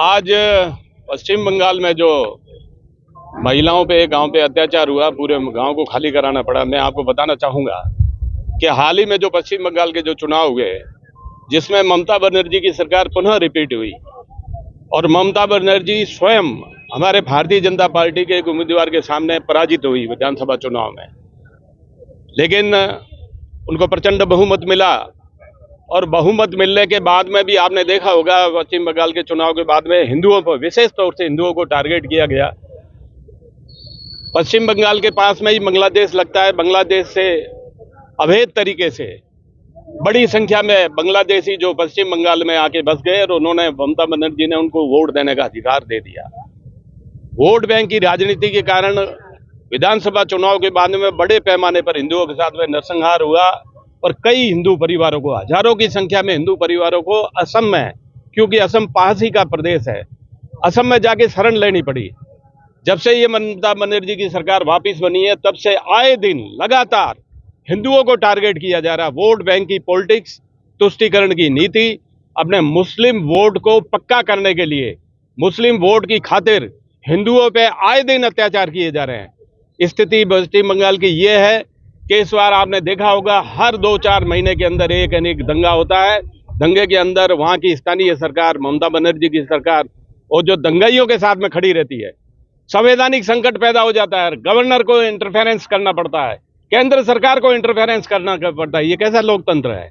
आज पश्चिम बंगाल में जो महिलाओं पे गांव पे अत्याचार हुआ, पूरे गांव को खाली कराना पड़ा। मैं आपको बताना चाहूंगा कि हाल ही में जो पश्चिम बंगाल के जो चुनाव हुए, जिसमें ममता बनर्जी की सरकार पुनः रिपीट हुई और ममता बनर्जी स्वयं हमारे भारतीय जनता पार्टी के एक उम्मीदवार के सामने पराजित हुई विधानसभा चुनाव में, लेकिन उनको प्रचंड बहुमत मिला। और बहुमत मिलने के बाद में भी आपने देखा होगा, पश्चिम बंगाल के चुनाव के बाद में हिंदुओं पर, विशेष तौर से हिंदुओं को टारगेट किया गया। पश्चिम बंगाल के पास में ही बांग्लादेश लगता है। बांग्लादेश से अवैध तरीके से बड़ी संख्या में बांग्लादेशी जो पश्चिम बंगाल में आके बस गए और उन्होंने, ममता बनर्जी ने उनको वोट देने का अधिकार दे दिया। वोट बैंक की राजनीति के कारण विधानसभा चुनाव के बाद में बड़े पैमाने पर हिंदुओं के साथ में नरसंहार हुआ और कई हिंदू परिवारों को, हजारों की संख्या में हिंदू परिवारों को असम में, क्योंकि असम पास ही का प्रदेश है, असम में जाके शरण लेनी पड़ी। जब से ये ममता बनर्जी की सरकार वापस बनी है, तब से आए दिन लगातार हिंदुओं को टारगेट किया जा रहा। वोट बैंक की पॉलिटिक्स, तुष्टीकरण की नीति, अपने मुस्लिम वोट को पक्का करने के लिए, मुस्लिम वोट की खातिर हिंदुओं पे आए दिन अत्याचार किए जा रहे हैं। स्थिति पश्चिम बंगाल की ये है कि इस बार आपने देखा होगा, हर 2-4 महीने के अंदर एक अनेक दंगा होता है। दंगे के अंदर वहां की स्थानीय सरकार, ममता बनर्जी की सरकार, और जो दंगाइयों के साथ में खड़ी रहती है, संवैधानिक संकट पैदा हो जाता है। गवर्नर को इंटरफेरेंस करना पड़ता है, केंद्र सरकार को इंटरफेरेंस करना पड़ता है। ये कैसा लोकतंत्र है?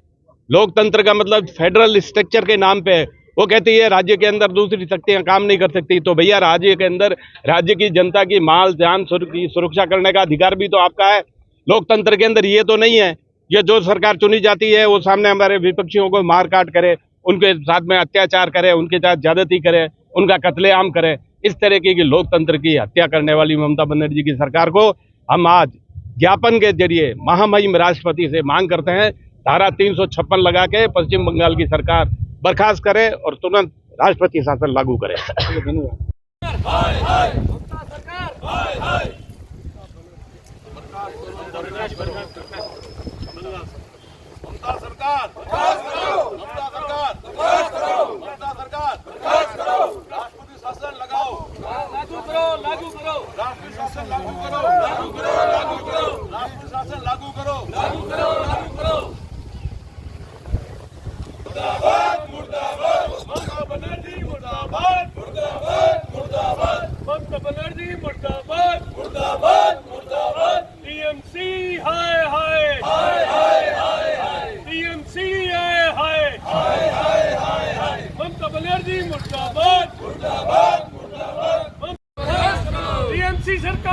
लोकतंत्र का मतलब फेडरल स्ट्रक्चर के नाम पे वो कहती है राज्य के अंदर दूसरी शक्तियां काम नहीं कर सकती। तो भैया, राज्य के अंदर राज्य की जनता की माल जान की सुरक्षा करने का अधिकार भी तो आपका है। लोकतंत्र के अंदर ये तो नहीं है, ये जो सरकार चुनी जाती है वो सामने हमारे विपक्षियों को मार काट करे, उनके साथ में अत्याचार करे, उनके साथ ज्यादती करे, उनका कत्लेआम करे। इस तरीके की लोकतंत्र की हत्या करने वाली ममता बनर्जी की सरकार को हम आज ज्ञापन के जरिए महामहिम राष्ट्रपति से मांग करते हैं, धारा 356 लगा के पश्चिम बंगाल की सरकार बर्खास्त करे और तुरंत राष्ट्रपति शासन लागू करे। टीएमसी हाय हाय हाय हाय हाय हाय, टीएमसी हाय हाय हाय हाय हाय हाय, ममता बनर्जी मुर्दाबाद मुर्दाबाद मुर्दाबाद, टीएमसी सरकार।